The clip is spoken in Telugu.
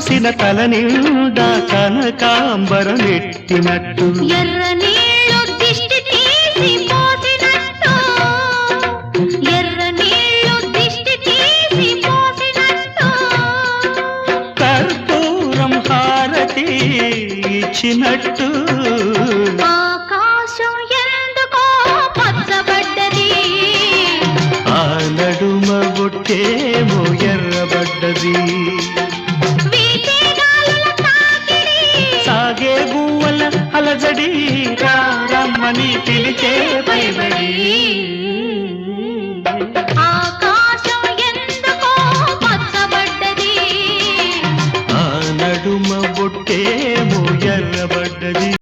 చూసిన తల నిండా కనకాంబరం ఎట్టినట్టు ఎర్ర నీళ్ళు దిష్టి తీసి పోసినట్టు ఎర్ర నీళ్ళు దిష్టి తీసి పోసినట్టు కర్పూరం హారతి ఇచ్చినట్టు ఆకాశం ఎందుకో పచ్చబడ్డది ఆ నడుమ బొట్టేమో ఎర్రబడ్డది వీచే గాలుల తాకిడి సాగే గువ్వల అలజడి రమ్మని పిలిచే పైబడి